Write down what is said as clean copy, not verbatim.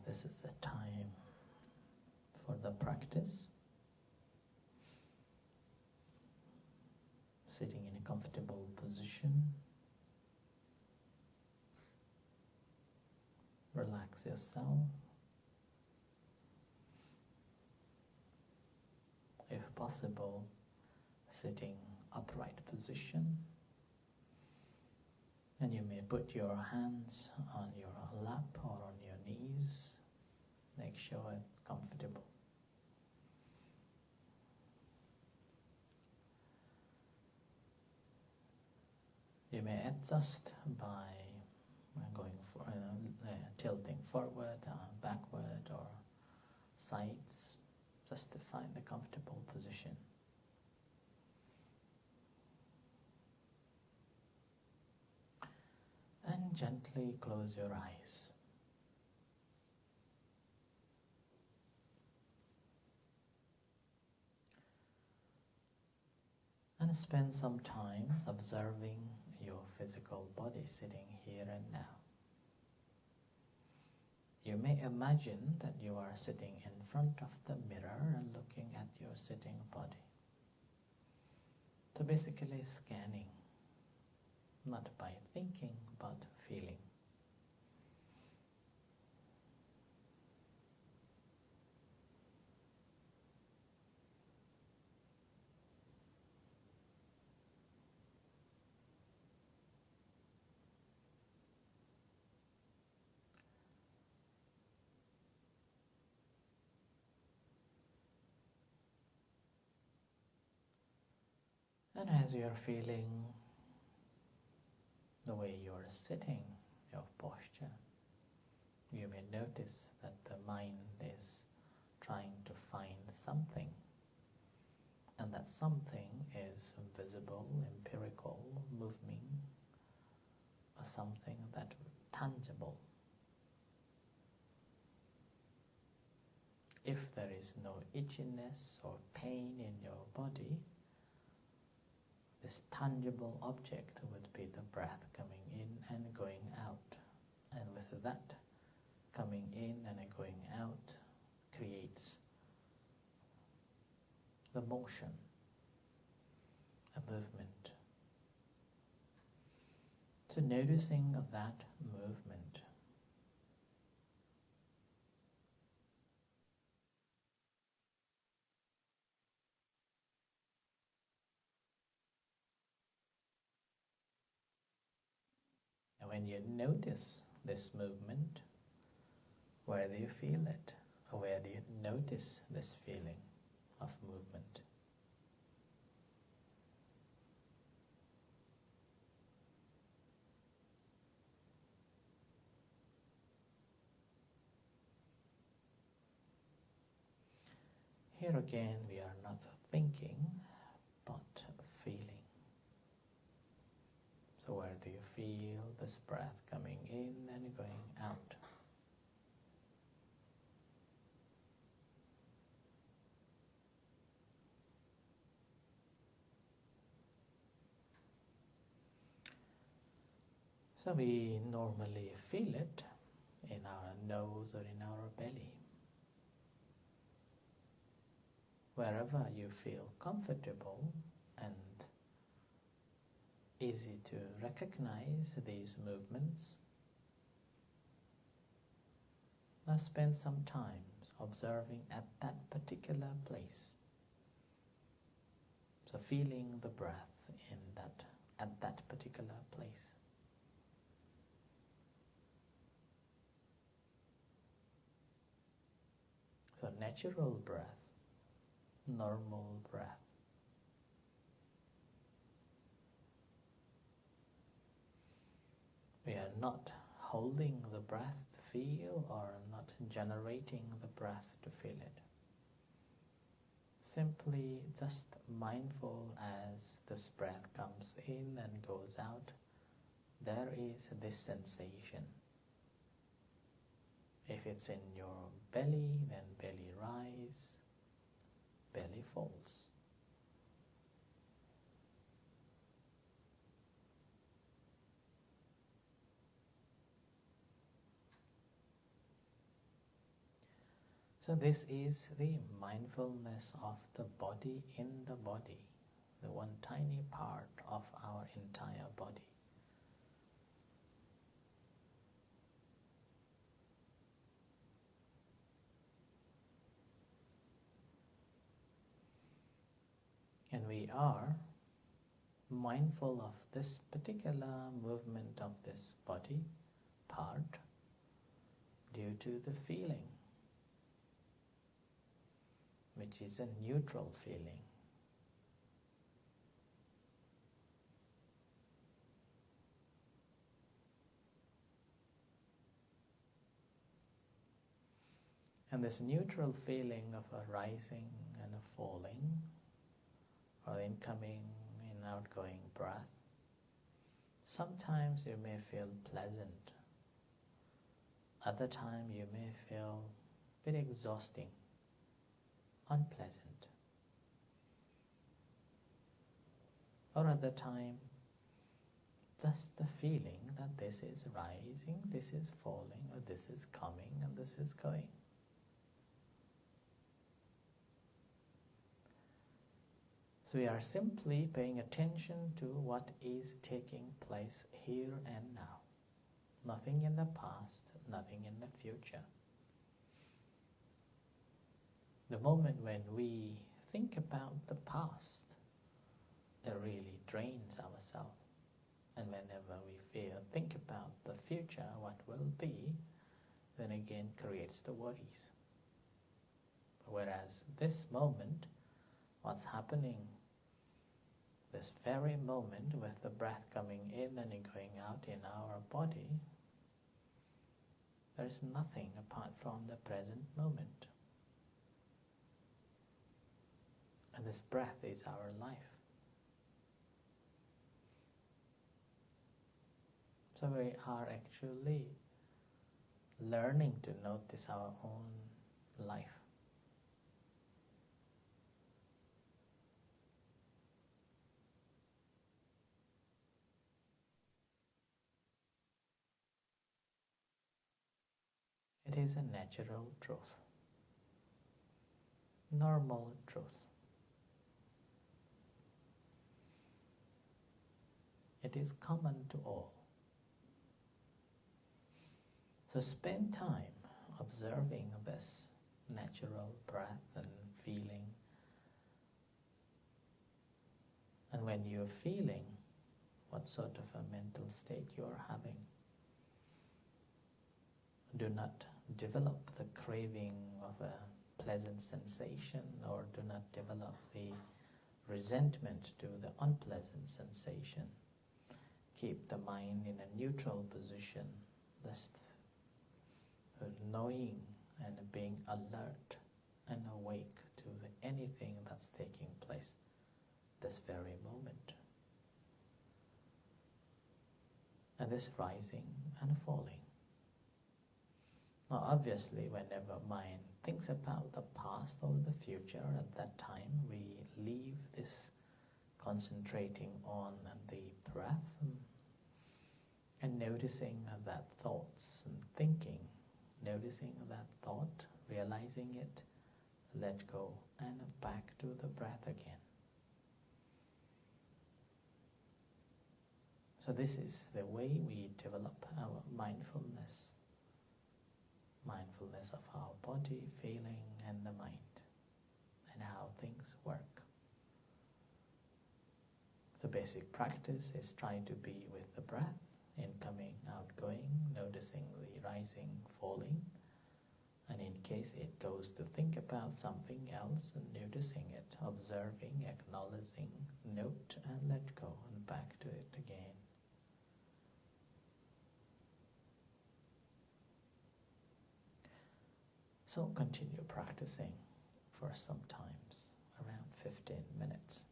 This is the time for the practice. Sitting in a comfortable position. Relax yourself. If possible, sitting upright position. And you may put your hands on your lap or on your knees. Make sure it's comfortable. You may adjust by going for tilting forward, backward, or sides, just to find the comfortable position. And gently close your eyes. And spend some time observing your physical body sitting here and now. You may imagine that you are sitting in front of the mirror and looking at your sitting body. So basically scanning, not by thinking but feeling. And as you're feeling the way you're sitting, your posture, you may notice that the mind is trying to find something, and that something is visible, empirical, moving, or something that tangible. If there is no itchiness or pain in your body, this tangible object would be the breath coming in and going out. And with that coming in and going out creates the motion, a movement. So noticing that movement. When you notice this movement, where do you feel it? Or where do you notice this feeling of movement? Here again, we are not thinking, but feeling. So where do you feel this breath coming in and going out? So we normally feel it in our nose or in our belly. Wherever you feel comfortable and easy to recognize these movements, now spend some time observing at that particular place. So feeling the breath at that particular place. So natural breath, normal breath. We are not holding the breath to feel or not generating the breath to feel it. Simply just mindful as this breath comes in and goes out, there is this sensation. If it's in your belly, then belly rise, belly falls. So this is the mindfulness of the body in the body, the one tiny part of our entire body. And we are mindful of this particular movement of this body part due to the feeling, which is a neutral feeling. And this neutral feeling of a rising and a falling, or incoming and outgoing breath, sometimes you may feel pleasant. Other time you may feel a bit exhausting, unpleasant. Or at the time, just the feeling that this is rising, this is falling, or this is coming and this is going. So we are simply paying attention to what is taking place here and now. Nothing in the past, nothing in the future. The moment when we think about the past, it really drains ourselves. And whenever we think about the future, what will be, then again creates the worries. Whereas this moment, what's happening, this very moment with the breath coming in and going out in our body, there is nothing apart from the present moment. And this breath is our life. So we are actually learning to notice our own life. It is a natural truth, normal truth. It is common to all. So spend time observing this natural breath and feeling. And when you're feeling, what sort of a mental state you are having. Do not develop the craving of a pleasant sensation, or do not develop the resentment to the unpleasant sensation. Keep the mind in a neutral position, just knowing and being alert and awake to anything that's taking place this very moment. And this rising and falling. Now obviously whenever mind thinks about the past or the future, at that time we leave this concentrating on the breath and noticing that thoughts and thinking, noticing that thought, realizing it, let go and back to the breath again. So this is the way we develop our mindfulness. Mindfulness of our body, feeling and the mind, and how things work. The basic practice is trying to be with the breath, incoming, outgoing, noticing the rising, falling, and in case it goes to think about something else, noticing it, observing, acknowledging, note and let go and back to it again. So continue practicing for some times, around 15 minutes.